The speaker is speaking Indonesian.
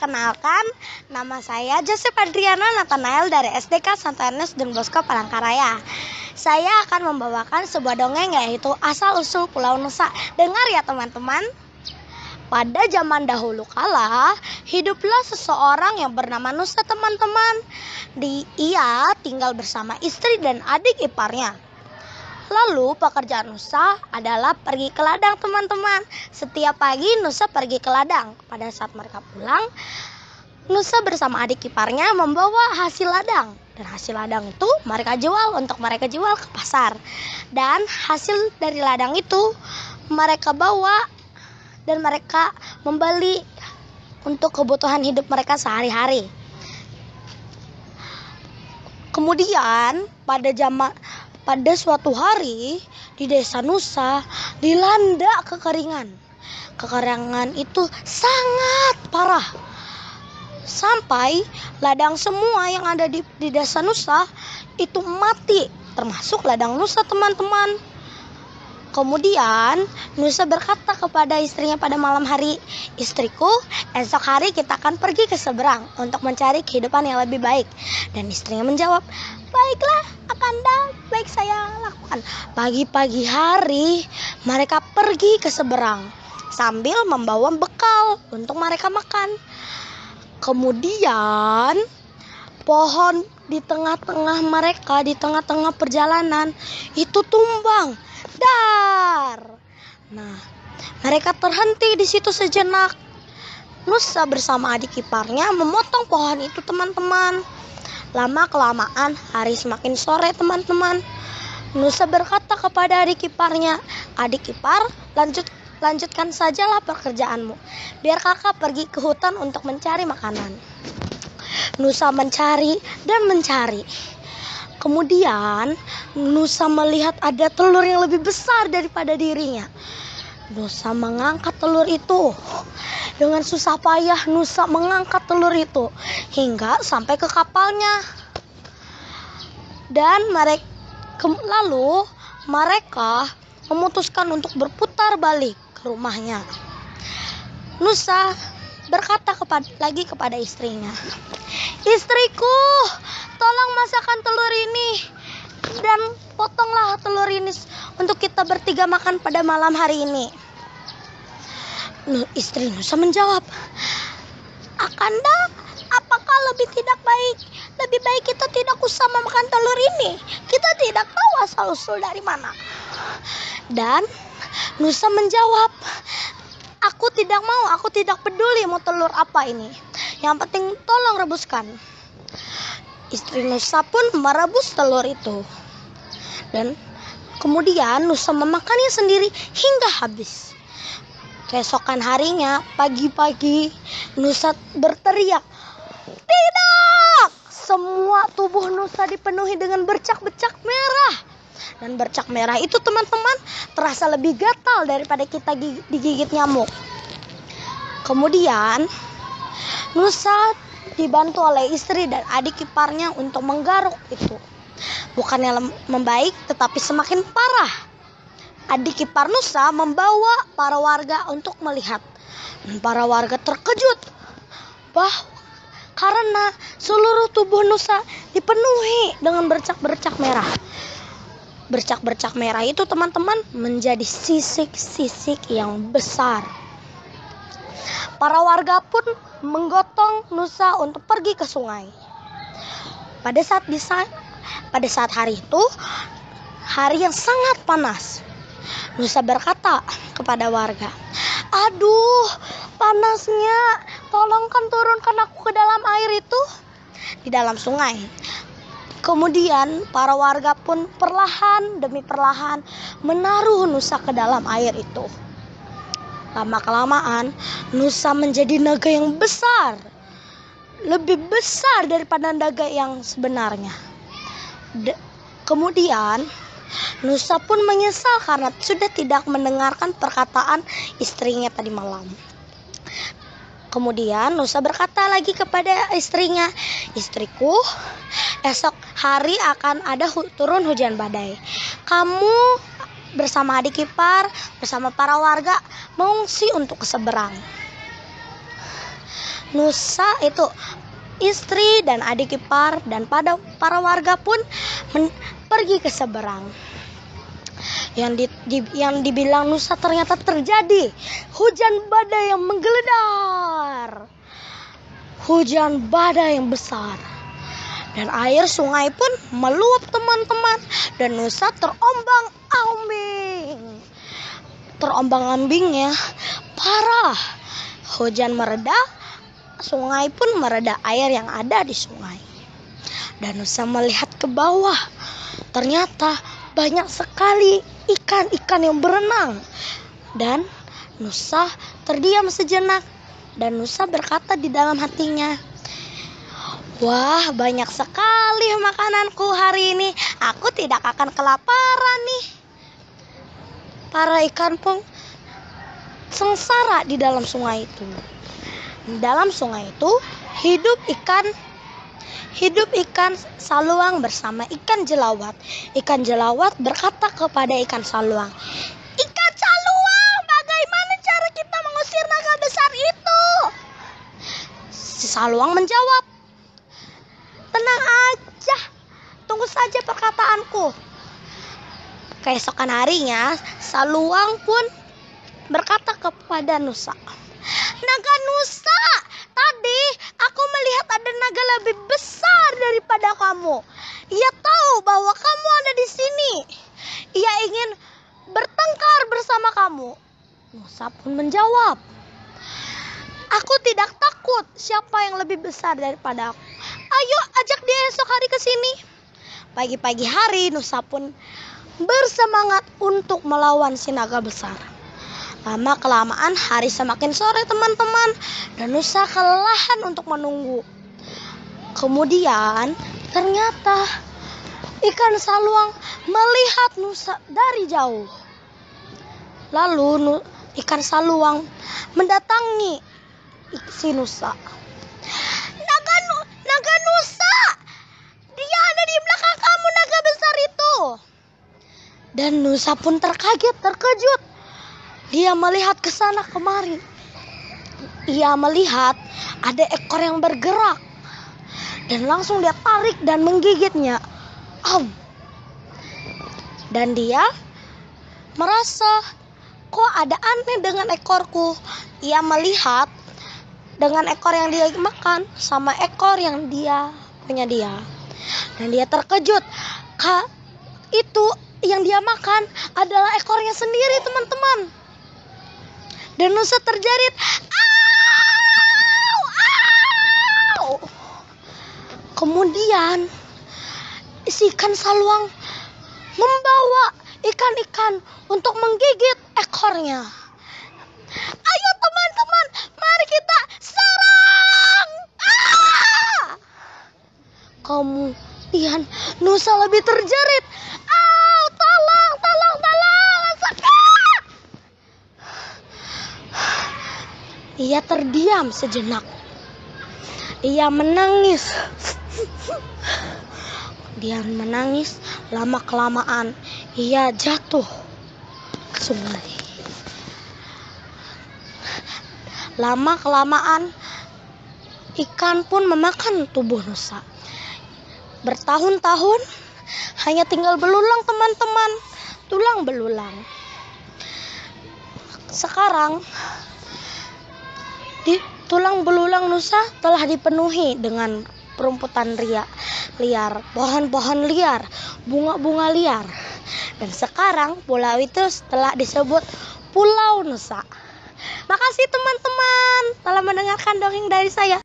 Perkenalkan, nama saya Joseph Adriana Nathanael dari SDK Santo Ernest Don Bosco Palangkaraya. Saya akan membawakan sebuah dongeng yaitu Asal-usul Pulau Nusa. Dengar ya teman-teman. Pada zaman dahulu kala, hiduplah seseorang yang bernama Nusa teman-teman. Ia tinggal bersama istri dan adik iparnya. Lalu pekerjaan Nusa adalah pergi ke ladang teman-teman. Setiap pagi Nusa pergi ke ladang. Pada saat mereka pulang, Nusa bersama adik iparnya membawa hasil ladang. Dan hasil ladang itu mereka jual ke pasar. Dan hasil dari ladang itu mereka bawa dan mereka membeli untuk kebutuhan hidup mereka sehari-hari. Kemudian pada suatu hari di desa Nusa dilanda kekeringan. Kekeringan itu sangat parah. Sampai ladang semua yang ada di desa Nusa itu mati, termasuk ladang Nusa teman-teman. Kemudian Nusa berkata kepada istrinya pada malam hari, "Istriku, esok hari kita akan pergi ke seberang untuk mencari kehidupan yang lebih baik." Dan istrinya menjawab, "Baiklah, Akanda, baik saya lakukan." Pagi-pagi hari mereka pergi ke seberang sambil membawa bekal untuk mereka makan. Kemudian pohon di tengah-tengah mereka, di tengah-tengah perjalanan itu tumbang. Dar. Nah, mereka terhenti di situ sejenak. Nusa bersama adik iparnya memotong pohon itu teman-teman. Lama kelamaan hari semakin sore teman-teman. Nusa berkata kepada adik iparnya, "Adik ipar, lanjutkan sajalah pekerjaanmu. Biar kakak pergi ke hutan untuk mencari makanan." Nusa mencari dan mencari. Kemudian Nusa melihat ada telur yang lebih besar daripada dirinya. Nusa mengangkat telur itu. Dengan susah payah Nusa mengangkat telur itu hingga sampai ke kapalnya. Dan lalu mereka memutuskan untuk berputar balik ke rumahnya. Nusa berkata lagi kepada istrinya, "Istriku, tolong masakkan telur ini dan potonglah telur ini untuk kita bertiga makan pada malam hari ini." Istri Nusa menjawab, "Akanda, apakah lebih baik kita tidak usah memakan telur ini? Kita tidak tahu asal-usul dari mana." Dan Nusa menjawab, aku tidak peduli mau telur apa ini. Yang penting tolong rebuskan." Istri Nusa pun merebus telur itu. Dan kemudian Nusa memakannya sendiri hingga habis. Keesokan harinya, pagi-pagi, Nusa berteriak, "Tidak!" Semua tubuh Nusa dipenuhi dengan bercak-bercak merah. Dan bercak merah itu teman-teman terasa lebih gatal daripada kita digigit nyamuk. Kemudian Nusa dibantu oleh istri dan adik iparnya untuk menggaruk itu. Bukannya membaik tetapi semakin parah. Adik ipar Nusa membawa para warga untuk melihat. Dan para warga terkejut karena seluruh tubuh Nusa dipenuhi dengan bercak-bercak merah. Bercak-bercak merah itu teman-teman menjadi sisik-sisik yang besar. Para warga pun menggotong Nusa untuk pergi ke sungai. Pada saat hari itu, hari yang sangat panas. Nusa berkata kepada warga, "Aduh, panasnya. Tolongkan turunkan aku ke dalam air itu." Di dalam sungai. Kemudian para warga pun perlahan demi perlahan menaruh Nusa ke dalam air itu. Lama-kelamaan Nusa menjadi naga yang besar. Lebih besar daripada naga yang sebenarnya. Kemudian Nusa pun menyesal karena sudah tidak mendengarkan perkataan istrinya tadi malam. Kemudian Nusa berkata lagi kepada istrinya, "Istriku, esok hari akan ada turun hujan badai. Kamu bersama adik ipar, bersama para warga mengungsi untuk ke seberang." Nusa itu istri dan adik ipar dan para warga pun pergi ke seberang. Yang dibilang Nusa ternyata terjadi hujan badai yang menggelegar. Hujan badai yang besar. Dan air sungai pun meluap teman-teman. Dan Nusa terombang-ambing. Terombang-ambingnya parah. Hujan mereda, sungai pun mereda air yang ada di sungai. Dan Nusa melihat ke bawah. Ternyata banyak sekali ikan-ikan yang berenang. Dan Nusa terdiam sejenak. Dan Nusa berkata di dalam hatinya, wah, banyak sekali makananku hari ini. Aku tidak akan kelaparan nih. Para ikan pun sengsara di dalam sungai itu. Di dalam sungai itu hidup ikan saluang bersama ikan jelawat. Ikan jelawat berkata kepada ikan saluang, ikan saluang, bagaimana cara kita mengusir naga besar itu? Si saluang menjawab, tenang aja, tunggu saja perkataanku. Keesokan harinya, saluang pun berkata kepada Nusa, naga Nusa, tadi aku melihat ada naga lebih besar daripada kamu. Ia tahu bahwa kamu ada di sini. Ia ingin bertengkar bersama kamu. Nusa pun menjawab, aku tidak takut. Siapa yang lebih besar daripada aku? Ayo ajak dia esok hari ke sini. Pagi-pagi hari Nusa pun bersemangat untuk melawan si naga besar. Lama kelamaan hari semakin sore teman-teman, dan Nusa kelelahan untuk menunggu. Kemudian ternyata ikan saluang melihat Nusa dari jauh. Lalu ikan saluang mendatangi si Nusa. Naga Nusa, dia ada di belakang kamu, naga besar itu. Dan Nusa pun terkejut. Dia melihat ke sana kemari. Ia melihat ada ekor yang bergerak. Dan langsung dia tarik dan menggigitnya. Dan dia merasa, kok ada aneh dengan ekorku. Ia melihat dengan ekor yang dia makan sama ekor yang dia punya dia. Dan dia terkejut. Itu yang dia makan adalah ekornya sendiri teman-teman. Dan Nusa terjerit, au! Kemudian si ikan saluang membawa ikan-ikan untuk menggigit ekornya. Ayo teman-teman, mari kita serang! Kemudian Nusa lebih terjerit, tolong, sakit! Ia terdiam sejenak. Ia menangis. Lama kelamaan ia jatuh ke sungai. Lama kelamaan ikan pun memakan tubuh Nusa. Bertahun-tahun hanya tinggal belulang teman-teman, tulang belulang. Sekarang tulang belulang Nusa telah dipenuhi dengan perumputan liar, pohon-pohon liar, bunga-bunga liar. Dan sekarang pulau itu telah disebut Pulau Nusa. Makasih teman-teman telah mendengarkan dongeng dari saya.